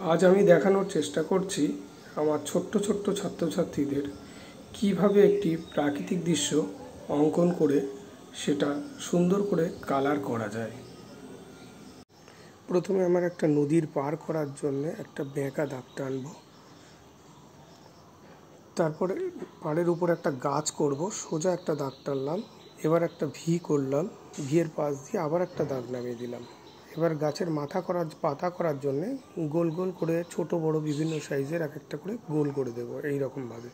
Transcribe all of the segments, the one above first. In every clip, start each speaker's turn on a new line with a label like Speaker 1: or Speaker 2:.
Speaker 1: আজ আমি দেখানোর চেষ্টা করছি আমার ছোট্ট ছোট্ট ছাত্রছাত্রীদের কিভাবে একটি প্রাকৃতিক দৃশ্য অঙ্কন করে সেটা সুন্দর করে কালার করা যায়। প্রথমে আমার একটা নদীর পার করার জন্য একটা বেঁকা দাগ টানব, তারপরে পাড়ের উপর একটা গাছ করব, সোজা একটা দাগ টানলাম, এবার একটা ভি করলাম, ভিয়ের পাশ দিয়ে আবার একটা দাগ নামিয়ে দিলাম। এবার গাছের পাতা করার জন্যে গোল গোল করে ছোট বড় বিভিন্ন সাইজের এক একটা করে গোল করে দেবো এই রকমভাবে।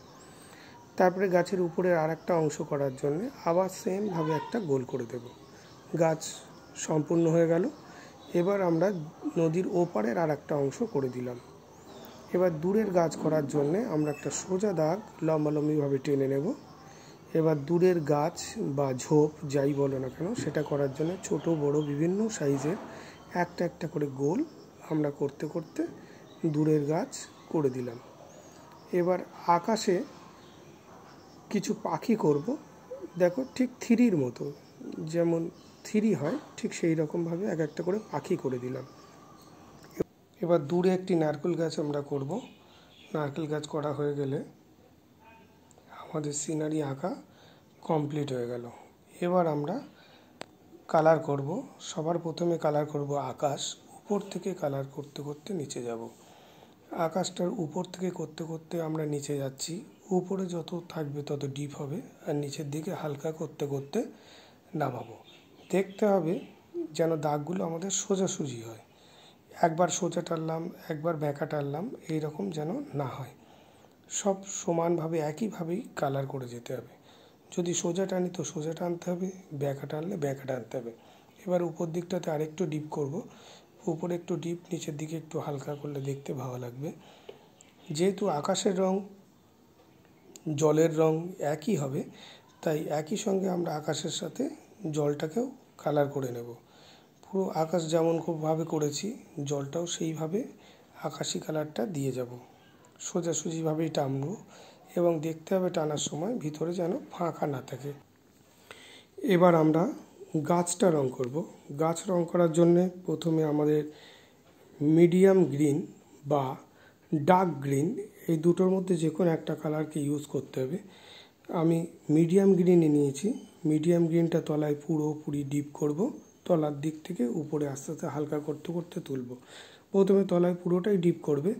Speaker 1: তারপরে গাছের উপরে আর একটা অংশ করার জন্যে আবার সেমভাবে একটা গোল করে দেব। গাছ সম্পূর্ণ হয়ে গেল। এবার আমরা নদীর ওপারের আর একটা অংশ করে দিলাম। এবার দূরের গাছ করার জন্যে আমরা একটা সোজা দাগ লম্বালম্বিভাবে টেনে নেব। এবার দূরের গাছ বা ঝোপ যাই বলো না কেন সেটা করার জন্য ছোট বড় বিভিন্ন সাইজের একটা একটা করে গোল আমরা করতে করতে দূরের গাছ করে দিলাম। এবার আকাশে কিছু পাখি করব, দেখো ঠিক থ্রির মতো, যেমন থ্রি হয় ঠিক সেই রকমভাবে এক একটা করে পাখি করে দিলাম। এবার দূরে একটি নারকেল গাছ আমরা করব। নারকেল গাছ করা হয়ে গেলে আমাদের সিনারি আঁকা কমপ্লিট হয়ে গেল। এবার আমরা কালার করব। সবার প্রথমে কালার করব আকাশ। উপর থেকে কালার করতে করতে নিচে যাব। আকাশটার উপর থেকে করতে করতে আমরা নিচে যাচ্ছি। উপরে যত থাকবে তত ডিপ হবে, আর নিচের দিকে হালকা করতে করতে নামাবো। দেখতে হবে যেন দাগগুলো আমাদের সোজাসুজি হয়। একবার সোজা টানলাম, একবার বেঁকা টানলাম, এইরকম যেন না হয়। সব সমানভাবে একইভাবেই কালার করে যেতে হবে। যদি সোজা টানি তো সোজা টানতে হবে, বেঁকা টানলে বেঁকা টানতে হবে। এবার উপর দিকটাতে আরেকটু ডিপ করব। উপরে একটু ডিপ, নিচের দিকে একটু হালকা করলে দেখতে ভালো লাগবে। যেহেতু আকাশের রং জলের রং একই হবে, তাই একই সঙ্গে আমরা আকাশের সাথে জলটাকেও কালার করে নেব। পুরো আকাশ যেমন খুবভাবে করেছি জলটাও সেইভাবে আকাশি কালারটা দিয়ে যাব। সোজাসুজিভাবেই টানবো এবং দেখতে হবে টানার সময় ভিতরে যেন ফাঁকা না থাকে। এবার আমরা গাছটা রং করব। গাছ রং করার জন্যে প্রথমে আমাদের মিডিয়াম গ্রিন বা ডার্ক গ্রিন এই দুটোর মধ্যে যে কোনো একটা কালারকে ইউজ করতে হবে। আমি মিডিয়াম গ্রিনে নিয়েছি। মিডিয়াম গ্রিনটা তলায় পুরোপুরি ডিপ করব, তলার দিক থেকে উপরে আস্তে আস্তে হালকা করতে করতে তুলব। প্রথমে তলায় পুরোটাই ডিপ করবে,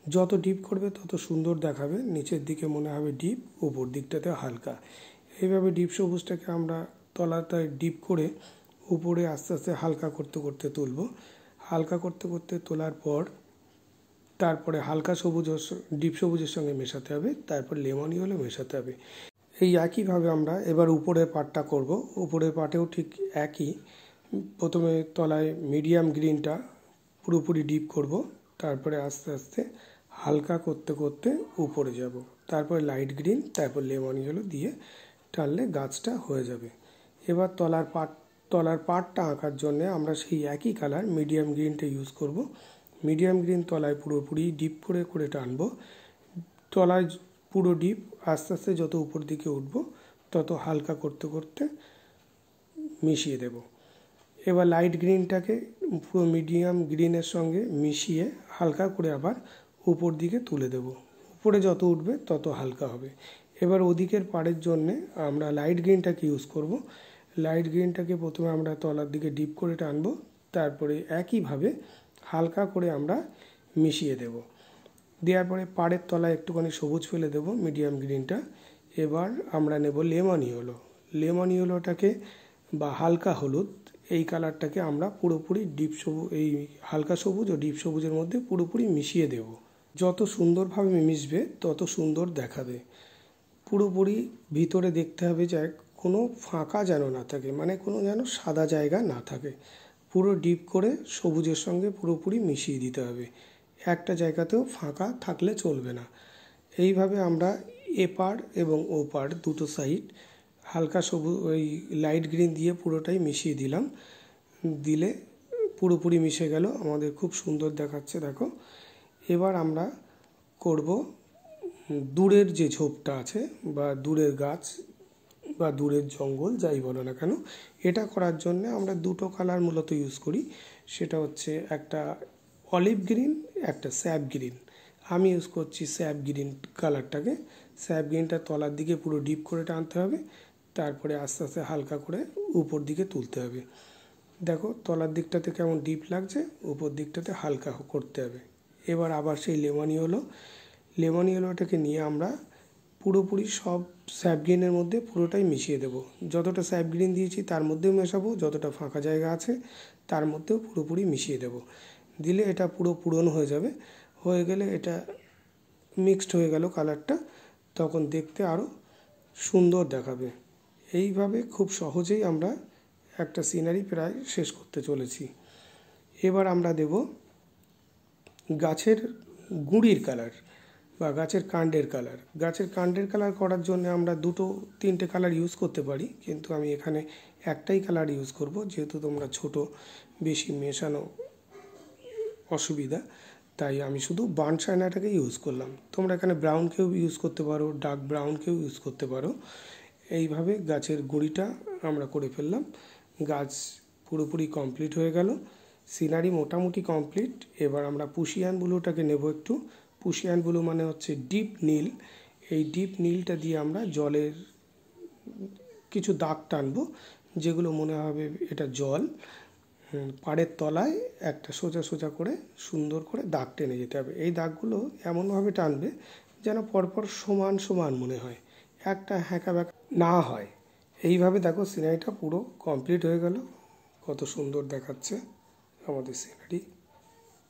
Speaker 1: যত ডিপ করবে তত সুন্দর দেখাবে। নিচের দিকে মনে হবে ডিপ, উপর দিকটাতে হালকা। এইভাবে ডিপ সবুজটাকে আমরা তলাটায় ডিপ করে উপরে আস্তে আস্তে হালকা করতে করতে তুলব। হালকা করতে করতে তোলার পর তারপরে হালকা সবুজ ডিপ সবুজের সঙ্গে মেশাতে হবে, তারপর লেমন ইয়েলো মেশাতে হবে। এই একইভাবে আমরা এবার উপরের পার্টটা করব। উপরের পার্টেও ঠিক একই। প্রথমে তলায় মিডিয়াম গ্রিনটা পুরোপুরি ডিপ করব, তারপরে আস্তে আস্তে হালকা করতে করতে উপরে যাব, তারপরে লাইট গ্রিন, তারপর লেমন ইয়েলো দিয়ে টানলে গাছটা হয়ে যাবে। এবার তলার পার্টটা আঁকার জন্যে আমরা সেই একই কালার মিডিয়াম গ্রিনটা ইউজ করব। মিডিয়াম গ্রিন তলায় পুরোপুরি ডিপ করে করে টানবো। তলায় পুরো ডিপ, আস্তে আস্তে যত উপর দিকে উঠব তত হালকা করতে করতে মিশিয়ে দেব। এবার লাইট গ্রিনটাকে পুরো মিডিয়াম গ্রিনের সঙ্গে মিশিয়ে হালকা করে আবার উপর দিকে তুলে দেব। উপরে যত উঠবে তত হালকা হবে। এবার ওদিকের পাড়ের জন্যে আমরা লাইট গ্রিনটাকে ইউজ করব। লাইট গ্রিনটাকে প্রথমে আমরা তলার দিকে ডিপ করে টানবো, তারপরে একইভাবে হালকা করে আমরা মিশিয়ে দেব। দেওয়ার পরে পাড়ের তলায় একটুখানি সবুজ ফেলে দেব মিডিয়াম গ্রিনটা। এবার আমরা নেব লেমন ইয়েলো। লেমন ইয়েলোটাকে বা হালকা হলুদ, এই কালারটাকে আমরা পুরোপুরি ডিপ সবুজ, এই হালকা সবুজ ও ডিপ সবুজের মধ্যে পুরোপুরি মিশিয়ে দেব। যত সুন্দরভাবে মিশবে তত সুন্দর দেখাবে। পুরোপুরি ভিতরে দেখতে হবে যে কোনো ফাঁকা যেন না থাকে, মানে কোনো যেন সাদা জায়গা না থাকে। পুরো ডিপ করে সবুজের সঙ্গে পুরোপুরি মিশিয়ে দিতে হবে। একটা জায়গাতেও ফাঁকা থাকলে চলবে না। এইভাবে আমরা এপার এবং ওপার দুটো সাইড হালকা সবুজ ওই লাইট গ্রিন দিয়ে পুরোটাই মিশিয়ে দিলাম। দিলে পুরোপুরি মিশে গেল, আমাদের খুব সুন্দর দেখাচ্ছে দেখো। এবার আমরা করব দূরের যে ঝোপটা আছে বা দূরের গাছ বা দূরের জঙ্গল যাই বলো না কেন, এটা করার জন্য আমরা দুটো কালার মূলত ইউজ করি। সেটা হচ্ছে একটা অলিভ গ্রিন একটা স্যাপ গ্রিন, আমি ইউজ করছি স্যাপ গ্রিন কালারটাকে। স্যাপ গ্রিনটা তলার দিকে পুরো ডিপ করে টানতে হবে, তারপরে আস্তে আস্তে হালকা করে উপর দিকে তুলতে হবে। দেখো তলার দিকটাতে কেমন ডিপ লাগছে, উপর দিকটাতে হালকা করতে হবে। এবার আবার সেই লেমন ইয়েলোটাকে নিয়ে আমরা পুরোপুরি সব স্যাপ গ্রিনের মধ্যে পুরোটাই মিশিয়ে দেব। যতটা স্যাপ গ্রিন দিয়েছি তার মধ্যেও মেশাবো, যতটা ফাঁকা জায়গা আছে তার মধ্যেও পুরোপুরি মিশিয়ে দেব। দিলে এটা পুরো পূরণ হয়ে যাবে। হয়ে গেলে এটা মিক্সড হয়ে গেল কালারটা, তখন দেখতে আরও সুন্দর দেখাবে। এইভাবে খুব সহজেই আমরা একটা সিনারি প্রায় শেষ করতে চলেছি। এবার আমরা দেব গাছের গুঁড়ির কালার বা গাছের কাণ্ডের কালার। গাছের কাণ্ডের কালার করার জন্য আমরা 2-3টে কালার ইউজ করতে পারি, কিন্তু আমি এখানে একটাই কালার ইউজ করব, যেহেতু তোমরা ছোট, বেশি মেশানো অসুবিধা, তাই আমি শুধু বার্ন শাইনারটাকে ইউজ করলাম। তোমরা এখানে ব্রাউনকেও ইউজ করতে পারো, ডার্ক ব্রাউনকেও ইউজ করতে পারো। এইভাবে গাছের গুঁড়িটা আমরা করে ফেললাম। গাছ পুরোপুরি কমপ্লিট হয়ে গেল, সিনারি মোটামুটি কমপ্লিট। এবার আমরা পুশিয়ান ব্লুটাকে নেব একটু। পুশিয়ান ব্লু মানে হচ্ছে ডিপ নীল। এই ডিপ নীলটা দিয়ে আমরা জলের কিছু দাগ টানবো, যেগুলো মনে হবে এটা জল। পাড়ের তলায় একটা সোজা সোজা করে সুন্দর করে দাগ টেনে যেতে হবে। এই দাগগুলো এমনভাবে টানবে যেন পরপর সমান সমান মনে হয়, একটা হ্যাঁকা ব্যাকা না হয়। এইভাবে দেখো সিনারিটা পুরো কমপ্লিট হয়ে গেল। কত সুন্দর দেখাচ্ছে আমাদের সিনারি।